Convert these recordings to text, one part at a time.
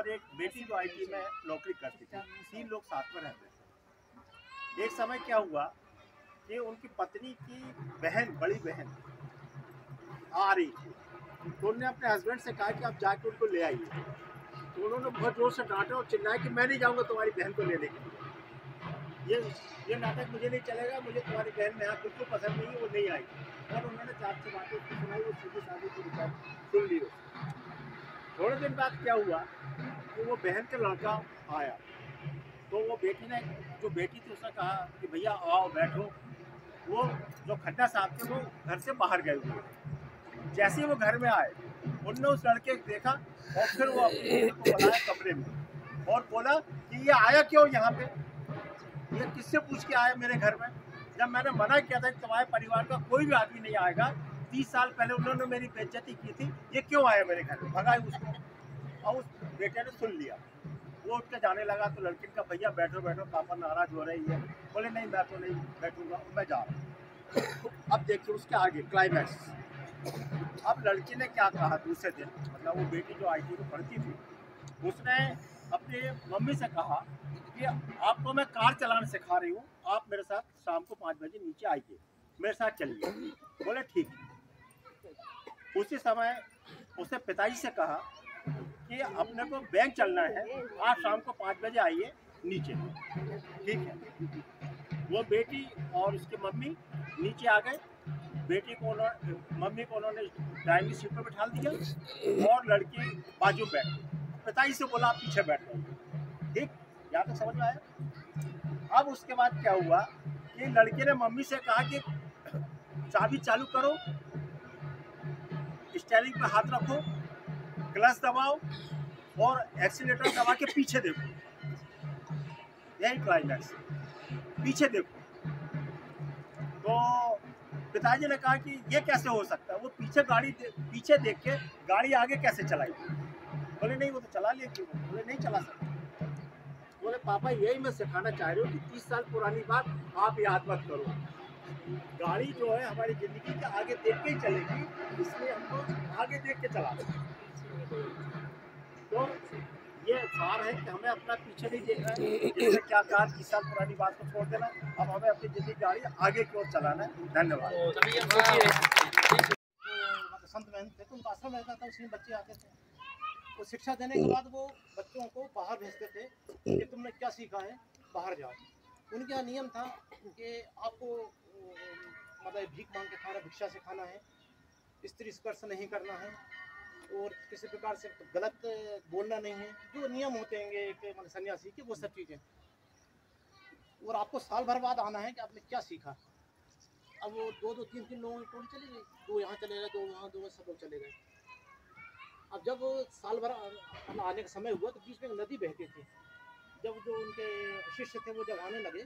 और एक बेटी जो IT में नौकरी करती थी। 3 लोग साथ में रहते थे। एक समय क्या हुआ कि उनकी पत्नी की बहन, बड़ी बहन आ रही थी, तो उन्होंने अपने हस्बैंड से कहा कि आप जाके उनको ले आइए। तो उन्होंने बहुत जोर से डांटा और चिल्लाया कि मैं नहीं जाऊंगा तुम्हारी बहन को लेने के लिए, ये नाटक मुझे नहीं चलेगा, मुझे तुम्हारी बहन यहाँ बिल्कुल पसंद नहीं है, वो नहीं आएगी। और उन्होंने 4 बातें उसको सुनाई, वो सीधी साधी सुन ली। थोड़े दिन बाद क्या हुआ कि वो बहन का लड़का आया, तो वो बेटी ने, जो बेटी थी उसने कहा कि भैया आओ बैठो। वो जो खन्ना साहब थे वो घर से बाहर गए हुए। जैसे ही वो घर में आए, उनने उस लड़के को देखा और फिर वो अपनी बेटी को बुलाया कमरे में और बोला कि ये आया क्यों यहाँ पे, ये किससे पूछ के आया मेरे घर में, जब मैंने मना किया था कि तुम्हारे परिवार का कोई भी आदमी नहीं आएगा। 30 साल पहले उन्होंने मेरी बेइज्जती की थी, ये क्यों आया मेरे घर में, भगाए उसको। और उस बेटे ने सुन लिया, वो उठ के जाने लगा। तो लड़की का भैया बैठो बैठो, पापा नाराज हो रही है। बोले नहीं मैं तो नहीं बैठूंगा, मैं जा रहा हूँ। अब देखिए उसके आगे क्लाइमैक्स। अब लड़की ने क्या कहा दूसरे दिन, मतलब वो बेटी जो IT में पढ़ती थी, उसने अपने मम्मी से कहा कि आपको मैं कार चलाना सिखा रही हूँ, आप मेरे साथ शाम को 5 बजे नीचे आइए, मेरे साथ चलिए। बोले ठीक है। उसी समय उसने पिताजी से कहा कि अपने को बैंक चलना है, आज शाम को 5 बजे आइए नीचे। ठीक है। वो बेटी और उसकी मम्मी नीचे आ गए। बेटी को मम्मी को उन्होंने ड्राइविंग सीट पर बिठा दिया और लड़की बाजू बैठ। पिताजी से बोला आप पीछे बैठो। ठीक, यहाँ तक समझ में आया। अब उसके बाद क्या हुआ कि लड़के ने मम्मी से कहा कि चाबी चालू करो, स्टीयरिंग पे हाथ रखो, क्लच दबाओ और एक्सीलेटर दबा के पीछे देखो। यही क्लाइमैक्स, पीछे देखो। तो पिताजी ने कहा कि ये कैसे हो सकता है, वो पीछे देख के गाड़ी आगे कैसे चलाएगी। बोले नहीं वो तो चला लेगी। बोले नहीं चला सकते। बोले पापा यही मैं सिखाना चाह रही हूँ कि 30 साल पुरानी बात आप याद मत करो। गाड़ी जो है हमारी जिंदगी के आगे देख के ही चलेगी, इसलिए हमको आगे देख के चलाना। तो ये सार है कि हमें अपना पीछे नहीं देखना है। जिसने क्या कहा 30 साल पुरानी बात को छोड़ देना, अब हमें अपनी जिंदगी गाड़ी आगे की ओर चलाना है। धन्यवाद। संत महंत थे तो उनका आश्रम रहता था, उसमें बच्चे आते थे। वो शिक्षा देने के बाद वो बच्चों को बाहर भेजते थे कि तुमने क्या सीखा है, बाहर जाओ। उनके यहाँ नियम था कि आपको मतलब भीख मांग के खाना, भिक्षा से खाना है, स्त्री स्पर्श नहीं करना है और किसी प्रकार से गलत बोलना नहीं है, जो नियम होते हैं एक मतलब सन्यासी के, वो सब चीज़ें। और आपको साल भर बाद आना है कि आपने क्या सीखा। अब वो 2-2, 3-3 लोगों की टोली चली गई, 2 यहाँ चले गए, 2 वहाँ, 2 सब लोग चले गए। अब जब साल भर आने का समय हुआ तो बीच में एक नदी बहती थी। जब जो उनके शिष्य थे वो जब आने लगे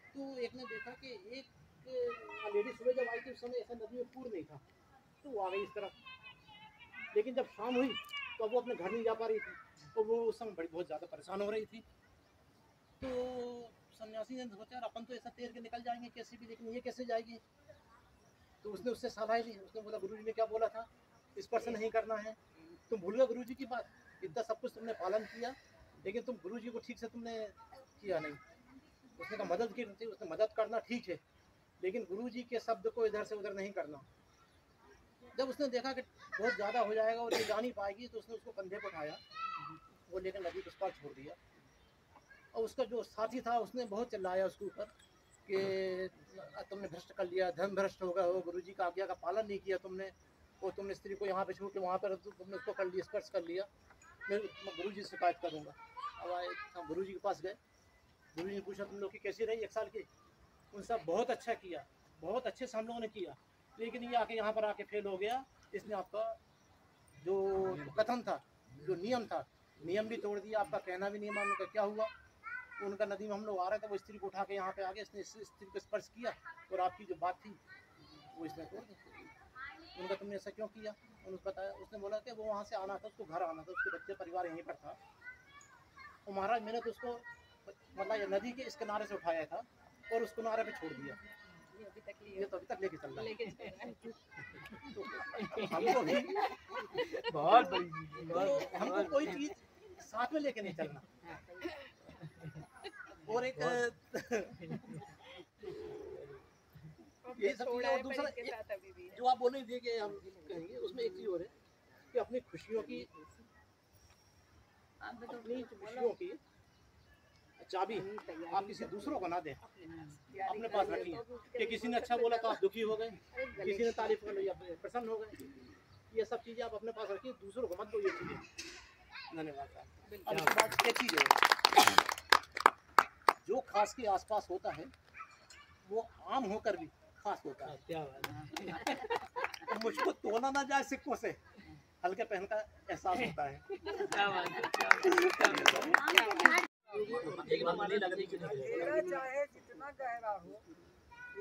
तो एक ने देखा कि एक लेडी सुबह जब आई थी उस समय ऐसा नदी में पूर नहीं था, तो वो आ गई इस तरफ। लेकिन जब शाम हुई तो वो अपने घर नहीं जा पा रही थी, तो वो उस समय बहुत ज़्यादा परेशान हो रही थी। तो सन्यासी ने सोचा यार अपन तो ऐसा तैर के निकल जाएंगे कैसे भी, लेकिन ये कैसे जाएगी। तो उसने उससे सलाह ली। उसने बोला गुरुजी ने क्या बोला था, स्पर्श नहीं करना है। तुम भूल गए गुरुजी की बात, इतना सब कुछ तुमने पालन किया लेकिन तुम गुरुजी को ठीक से तुमने किया नहीं। उसने कहा मदद की थी, उसने मदद करना ठीक है लेकिन गुरुजी के शब्द को इधर से उधर नहीं करना। जब उसने देखा कि बहुत ज़्यादा हो जाएगा और ये जा नहीं पाएगी तो उसने उसको कंधे पर उठाया, वो लेकर नदी के उस पार छोड़ दिया। और उसका जो साथी था उसने बहुत चिल्लाया उसके ऊपर कि तुमने भ्रष्ट कर लिया, धर्म भ्रष्ट हो गए हो, गुरुजी का आज्ञा का पालन नहीं किया तुमने, और तुमने स्त्री को यहाँ पे छोड़ के वहाँ पर तुमने उसको कर लिया, स्पर्श कर लिया, मैं गुरुजी से शिकायत करूँगा। अब आए हम गुरुजी के पास गए। गुरुजी ने पूछा तुम लोग की कैसी रही 1 साल की। उन सब बहुत अच्छा किया, बहुत अच्छे से हम लोगों ने किया, लेकिन ये आके यहाँ पर आके फेल हो गया। इसने आपका जो कथन था, जो नियम था, नियम भी तोड़ दिया, आपका कहना भी नहीं मानने का। क्या हुआ, उनका नदी में हम लोग आ रहे थे, वो स्त्री को उठा के यहाँ पे आ गए, इसने स्त्री को स्पर्श किया और आपकी जो बात थी वो इसने तोड़ दी। उनका तुमने ऐसा क्यों किया। उन्होंने बताया, उसने बोला कि वो वहाँ से आना था, उसको घर आना था, उसके बच्चे परिवार यहीं पर था। और महाराज मैंने तो उसको मतलब नदी के इस किनारे से उठाया था और उस किनारे पे छोड़ दिया। ये तो अभी तक लेके चल रहा है। हमको भी बहुत बड़ी हमको कोई चीज़ साथ में लेके नहीं चलना। और एक ये सब चीजें, और दूसरा जो आप बोल रहे थे कि हम कहेंगे, उसमें एक चीज और है कि अपनी खुशियों की चाबी आप किसी दूसरों को ना दें, अपने पास रखिए। कि किसी ने अच्छा बोला तो आप दुखी हो गए, किसी ने तारीफ कर ली आप प्रसन्न हो गए। ये सब चीजें आप अपने पास रखिए, दूसरों को मत दो ये चीजें। धन्यवाद। अब इसके बाद क्या चीज है जो खास के आसपास होता है वो आम होकर भी खास होता है। क्या बात है। तो मुझको तोला ना जाए सिक्कों से, हल्के पहन का एहसास होता है। अंधेरा चाहे जितना गहरा हो,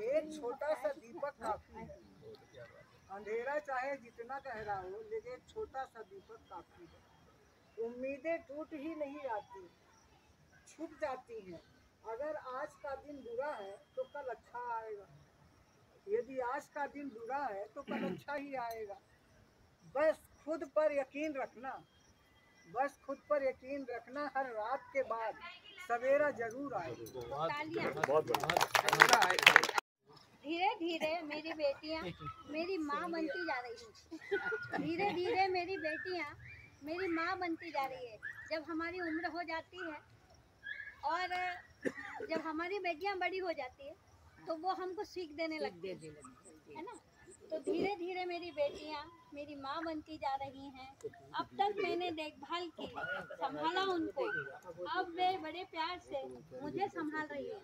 एक छोटा सा दीपक काफी है। अंधेरा चाहे जितना गहरा हो, लेकिन एक छोटा सा दीपक काफी है। उम्मीदें टूट ही नहीं आती, छुप जाती हैं। अगर आज का दिन बुरा है तो कल अच्छा आएगा। यदि आज का दिन बुरा है तो कल अच्छा ही आएगा। बस खुद पर यकीन रखना, बस खुद पर यकीन रखना। हर रात के बाद सवेरा जरूर आएगा। धीरे धीरे मेरी बेटियां मेरी माँ बनती जा रही हैं। धीरे धीरे मेरी बेटियां मेरी माँ बनती जा रही है। जब हमारी उम्र हो जाती है और जब हमारी बेटियां बड़ी हो जाती है तो वो हमको सीख देने लगती है ना। तो धीरे धीरे मेरी बेटियां मेरी माँ बनती जा रही हैं। अब तक मैंने देखभाल की, संभाला उनको, अब वे बड़े प्यार से मुझे संभाल रही है।